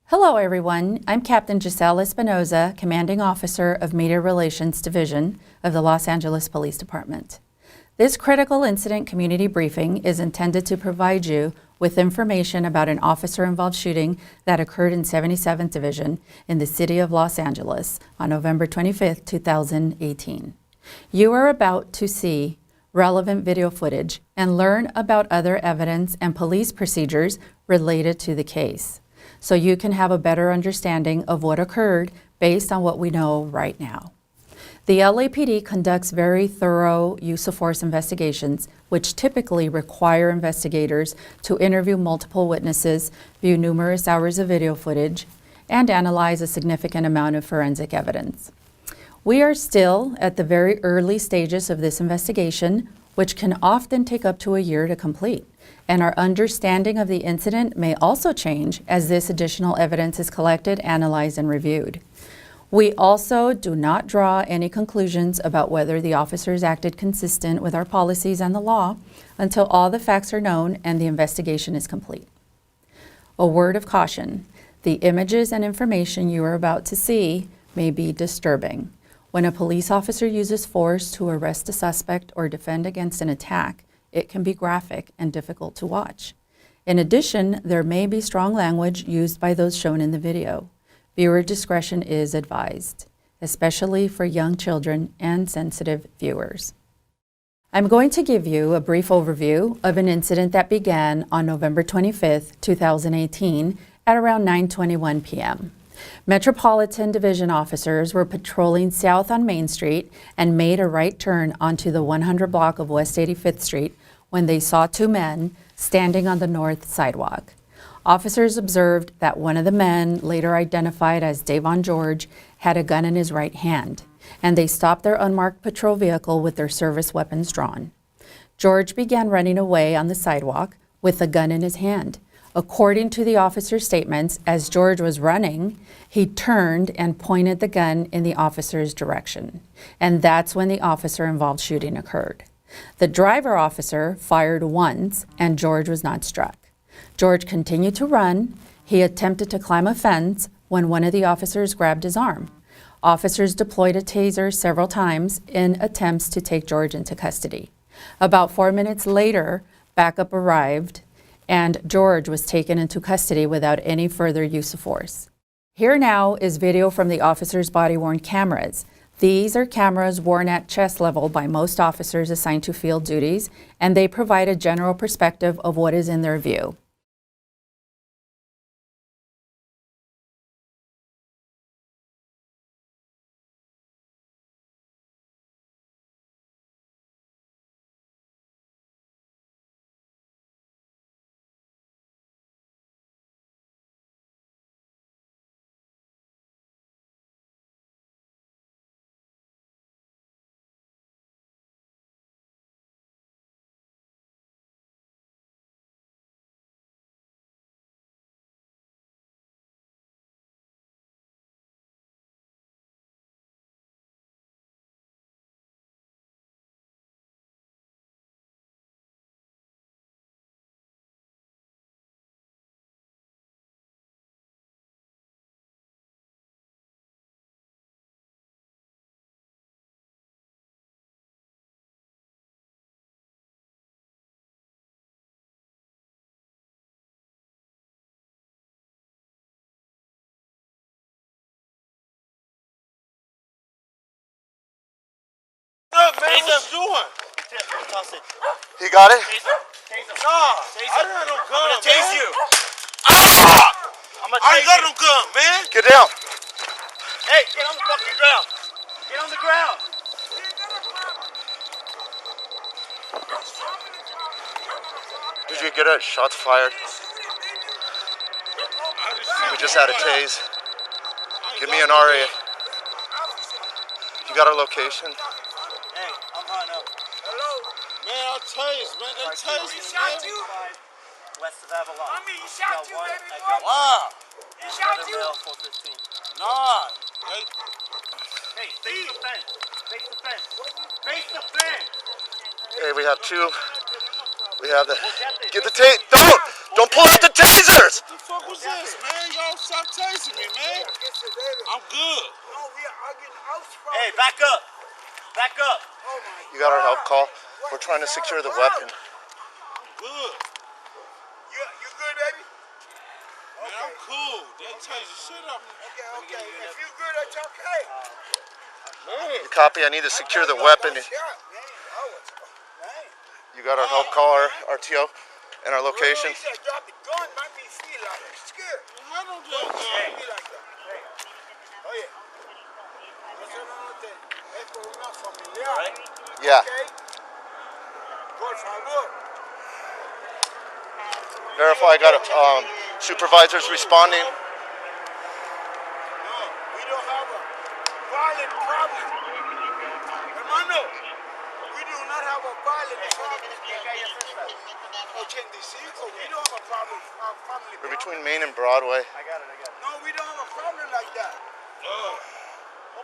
Hello everyone, I'm Captain Giselle Espinoza, Commanding Officer of Media Relations Division of the Los Angeles Police Department. This critical incident community briefing is intended to provide you with information about an officer-involved shooting that occurred in 77th Division in the city of Los Angeles on November 25, 2018. You are about to see relevant video footage and learn about other evidence and police procedures related to the case, so you can have a better understanding of what occurred based on what we know right now. The LAPD conducts very thorough use of force investigations, which typically require investigators to interview multiple witnesses, view numerous hours of video footage, and analyze a significant amount of forensic evidence. We are still at the very early stages of this investigation, which can often take up to a year to complete. And our understanding of the incident may also change as this additional evidence is collected, analyzed, and reviewed. We also do not draw any conclusions about whether the officers acted consistent with our policies and the law until all the facts are known and the investigation is complete. A word of caution: the images and information you are about to see may be disturbing. When a police officer uses force to arrest a suspect or defend against an attack, it can be graphic and difficult to watch. In addition, there may be strong language used by those shown in the video. Viewer discretion is advised, especially for young children and sensitive viewers. I'm going to give you a brief overview of an incident that began on November 25, 2018 at around 9:21 p.m. Metropolitan Division officers were patrolling south on Main Street and made a right turn onto the 100 block of West 85th Street when they saw two men standing on the north sidewalk. Officers observed that one of the men, later identified as Davon George, had a gun in his right hand, and they stopped their unmarked patrol vehicle with their service weapons drawn. George began running away on the sidewalk with the gun in his hand. According to the officer's statements, as George was running, he turned and pointed the gun in the officer's direction. And that's when the officer-involved shooting occurred. The driver officer fired once, and George was not struck. George continued to run. He attempted to climb a fence when one of the officers grabbed his arm. Officers deployed a taser several times in attempts to take George into custody. About 4 minutes later, backup arrived, and George was taken into custody without any further use of force. Here now is video from the officers' body-worn cameras. These are cameras worn at chest level by most officers assigned to field duties, and they provide a general perspective of what is in their view. What man? What you doing? He got it? Nah, I didn't have no gun, I'm gonna tase you. I'm gonna I ain't tase got you. no gun, man. Get down. Hey, get on the fucking ground. Get on the ground. Did you get a shots fired? We just had a tase. Give me an RA. You got our location? Hey, I'm hot up. Hello? Man, I tased, man. They tased me, man. West of Avalon. I mean, he shot you, one, baby I boy. got Wow. He shot another you. male, 415. Nah. They, Hey, face the fence. Face the fence. Face the fence. Hey, we have two. We have the. Get the tase. Don't pull out the tasers! fuck was this, man? Y'all stop tasing me, man. I'm good. Hey, back up. Back up. You got our help call? We're trying to secure the weapon. Good. You good, baby? Man, I'm cool. They tase the shit up. Okay. If you good, that's okay. You copy? I need to secure the weapon. You got our help call, our RTO, and our location? He said drop the gun, might be feel like it. Scared. I don't do that. Be like that. Oh, yeah. Eso no te... Es por una familiar. Yeah. Okay? Por favor. Verify I got supervisors responding. No, we don't have a violent problem. Hermano, we do not have a violent problem. 85, we don't have a problem. Family We're problem. between Main and Broadway. No, we don't have a problem like that. Oh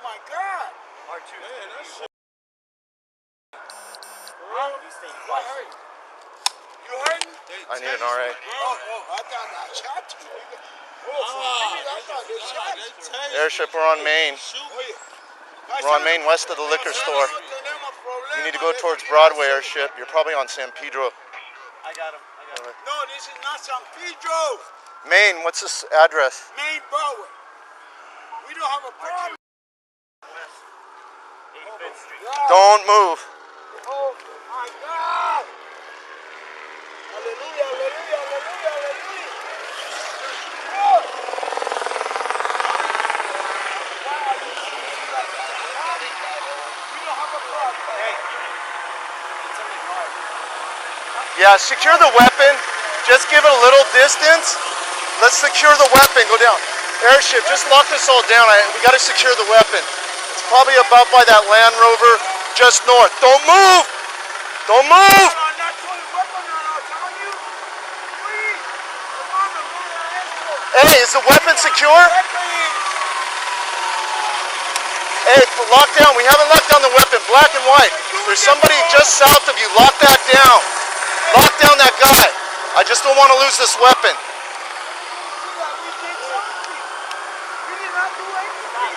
my God. Man, that shit. What hurt? You hurting? I need an RA. I thought I shot you. I thought they shot you. Airship, we're on Main. We're on Main west of the liquor store. You need to go towards Broadway, Airship. You're probably on San Pedro. I got him. No, this is not San Pedro. Main, what's this address? Main Broadway. We don't have a problem. Don't move. Oh my God. Hallelujah, hallelujah, hallelujah, hallelujah. Oh. Why are you shooting like that? We don't have a problem. Hey. Yeah, secure the weapon. Just give it a little distance. Let's secure the weapon. Go down. Airship, just lock this all down. We got to secure the weapon. It's probably about by that Land Rover just north. Don't move. Don't move. Hey, is the weapon secure? Hey, lock down. We haven't locked down the weapon. Black and white. There's somebody just south of you. Lock that down. Lock down that guy. I just don't want to lose this weapon.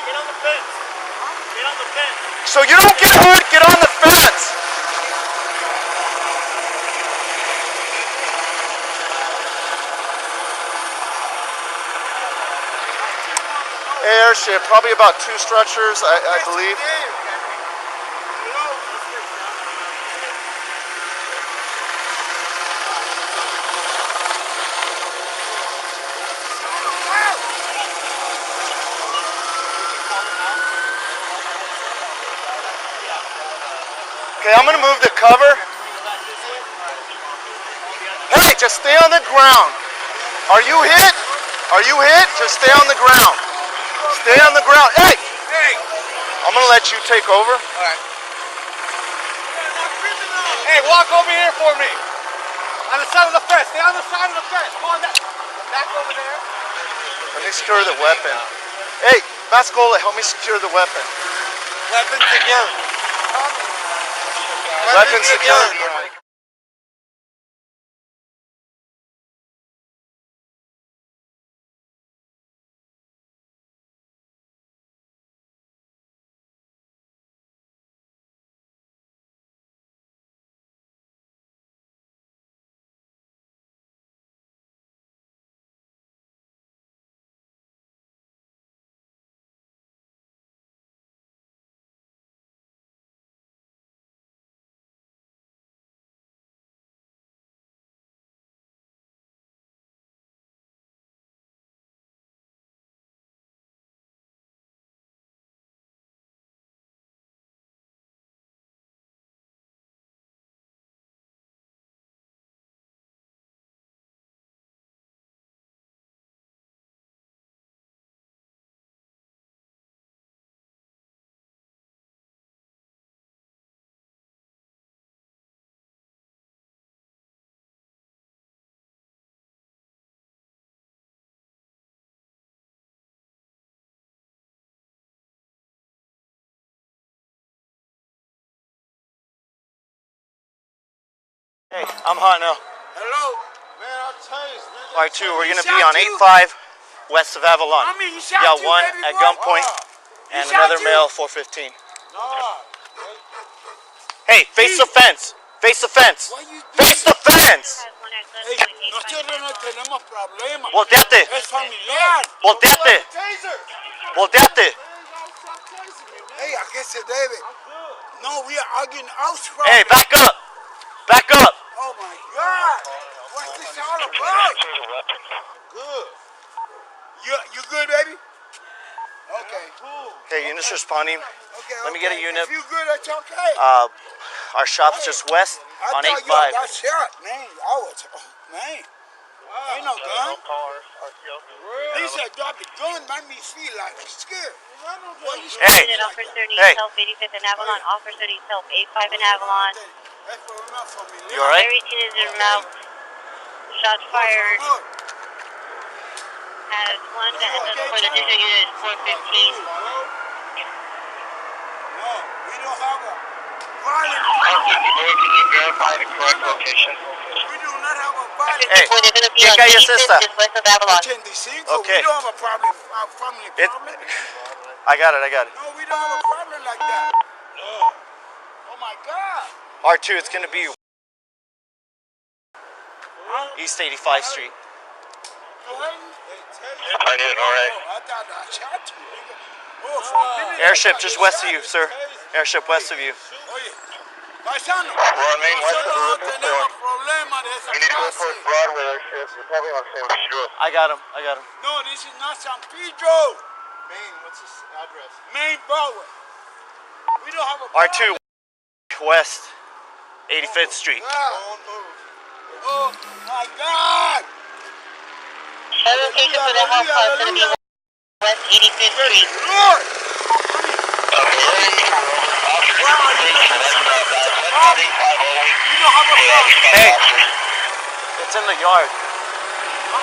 Get on the fence. Get on the fence. So you don't get hurt, get on the fence. Hey, Airship, probably about 2 structures, I believe. Okay, I'm gonna move the cover. Hey, just stay on the ground. Are you hit? Are you hit? Just stay on the ground. Stay on the ground. Hey! Hey! I'm gonna let you take over. Alright. Hey, walk over here for me. On the side of the fence. Stay on the side of the fence. Come on down. Back over there. Let me secure the weapon. Hey, Vascola, help me secure the weapon. Weapon secured. Weapon secured. Hey, I'm hot now. Hello? Man, I R2, we're gonna be on 85 west of Avalon. He You shot got you, one baby at boy. gunpoint He and shot another you? male 415. No. Hey, face the fence. Face the fence. What you Face the fence. Hey, nosotros no tenemos problemas. Volteate. Es familiar. Volteate. Volteate. Hey, ¿a qué se debe? No, we are arguing house from. Hey, back up. Back up. Oh my God. What's this all about? Good. You good, baby? Okay. Okay, units responding. Okay. Let me get a unit. If you good, that's okay. Our shop's just west I on thought 85. you got shot, man. I was, man. Ain't no gun. He said, drop the gun, made me feel like scared. What you Hey. saying like Officer that? needs Hey. help, 85th and Avalon. Officer needs help, 85 and Avalon. That's for enough for me. You alright? Everything is in mouth. Shots fired. Look, Has one that has for the district unit is 415. no, we don't have a violent. Can you verify the correct location? We do not have a violent. Hey, They're going to be ¿qué on calle es 85th, esta? just west of Avalon. 85. Okay. We don't have a problem, a family It, problem. I got it, I got it. No, we don't have a problem like that. Oh my God. R2, it's gonna be East 85th Street. I did, alright. I thought I shot you, nigga. Oh, for a minute, I Airship thought just you west shot of you, me. sir. Airship west of you. Oye, paisano, We're on main west of nosotros no the river, tenemos so problema de esa we need to go clase. towards Broadway, airship. You're probably on San Pedro. I got him, I got him. No, this is not San Pedro. Main, what's his address? Main Broadway. We don't have a R2 problem. west 85th Street. Oh my God. Location for the help call is going to be west 85th Street. Lord. We don't have a problem. Hey, it's in the yard.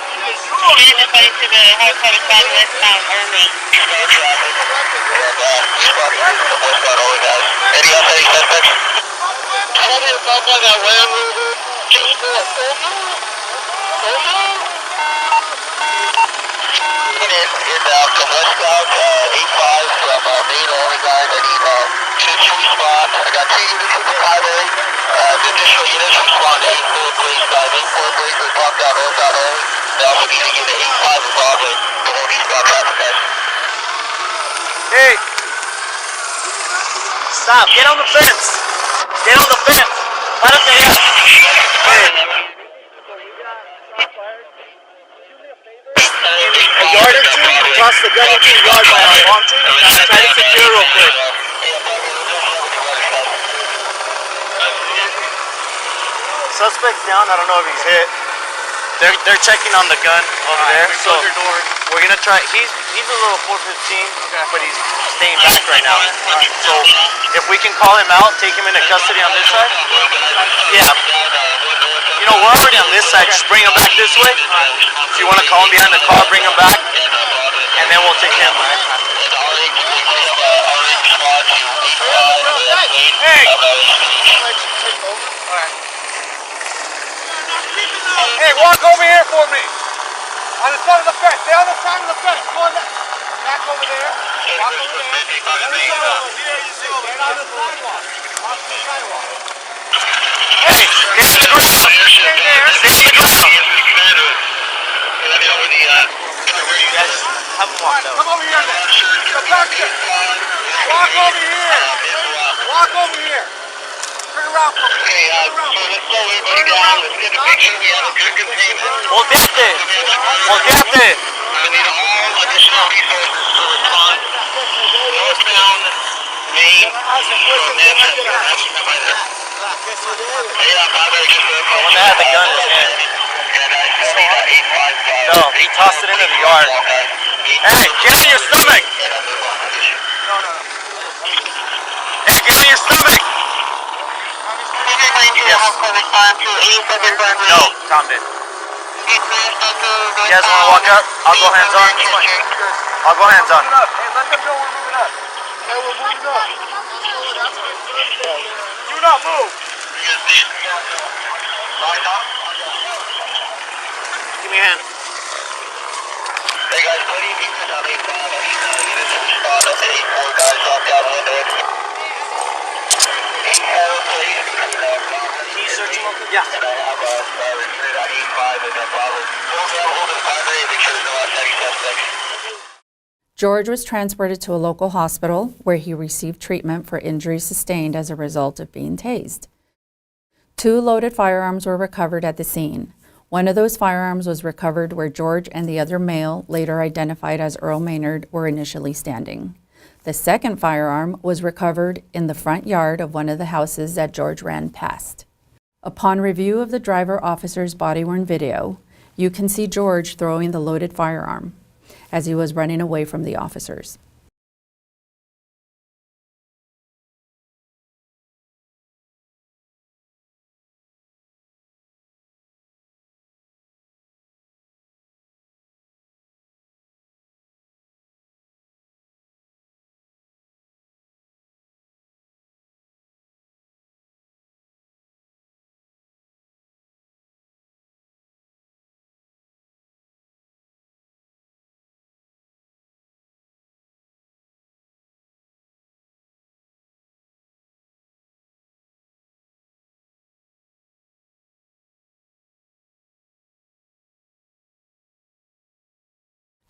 Unit according to the help call is found westbound Irving. Hey, stop, get on the fence. Get on the fence. Párate allá. Hey. A yard or two, toss the gun into the yard by our palm tree. Try to secure real quick. Suspect's down, I don't know if he's hit. They're checking on the gun over there, so we're gonna try. He's a little 415, but he's staying back right now. So if we can call him out, take him into custody on this side. Yeah. You know, we're already on this side. Just bring him back this way. If you want to call him behind the car, bring him back, and then we'll take him. Hey. Hey, walk over here for me. On the side of the fence. Stay on the side of the fence. Come on back over there. Walk over there. Get on the sidewalk. Walk to the sidewalk. Hey, stay on the ground. Stay there. Stay on the ground. Yes, have him walk though. Come over here then. Go back there. Walk over here. Walk over here. Turn around for me. Volteate. Volteate. We need all additional resources to respond northbound Main from Manchester. The one that had the gun in his hand. No, he tossed it into the yard. Hey, get on your stomach. Hey, get on your stomach. Yes. No, Tom did. You guys want to walk up? I'll go hands on. I'll go hands on. Hey, let them know we're moving up. Hey, we're moving up. Do not move. me your hand. Hey guys, what do you think is on 8-5? I need to get into the spot. That's 8-4 guys locked out window. 8-4, please. Can you search him real quick? Yeah. And I have a unit on 8-5 and then Bravo. Hold the primary, make sure there's no outstanding suspects. George was transported to a local hospital where he received treatment for injuries sustained as a result of being tased. 2 loaded firearms were recovered at the scene. One of those firearms was recovered where George and the other male, later identified as Earl Maynard, were initially standing. The second firearm was recovered in the front yard of one of the houses that George ran past. Upon review of the driver officer's body-worn video, you can see George throwing the loaded firearm as he was running away from the officers.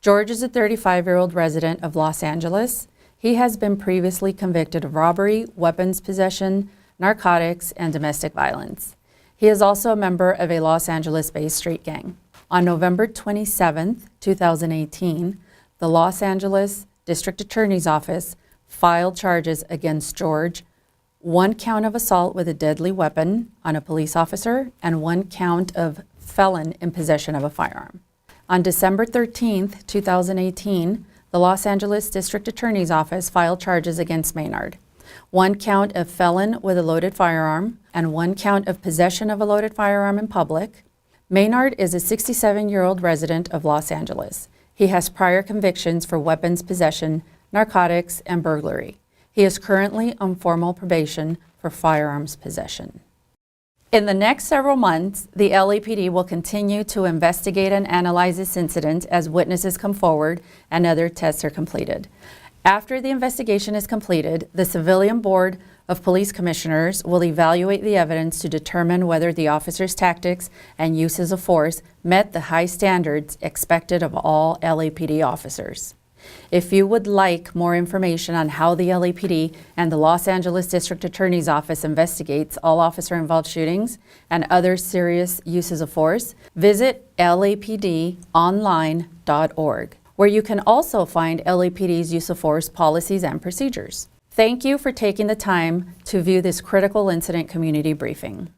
George is a 35-year-old resident of Los Angeles. He has been previously convicted of robbery, weapons possession, narcotics, and domestic violence. He is also a member of a Los Angeles-based street gang. On November 27, 2018, the Los Angeles District Attorney's Office filed charges against George, 1 count of assault with a deadly weapon on a police officer and 1 count of felon in possession of a firearm. On December 13, 2018, the Los Angeles District Attorney's Office filed charges against Maynard, 1 count of felon with a loaded firearm and 1 count of possession of a loaded firearm in public. Maynard is a 67-year-old resident of Los Angeles. He has prior convictions for weapons possession, narcotics, and burglary. He is currently on formal probation for firearms possession. In the next several months, the LAPD will continue to investigate and analyze this incident as witnesses come forward and other tests are completed. After the investigation is completed, the Civilian Board of Police Commissioners will evaluate the evidence to determine whether the officer's tactics and uses of force met the high standards expected of all LAPD officers. If you would like more information on how the LAPD and the Los Angeles District Attorney's Office investigates all officer-involved shootings and other serious uses of force, visit lapdonline.org, where you can also find LAPD's use of force policies and procedures. Thank you for taking the time to view this critical incident community briefing.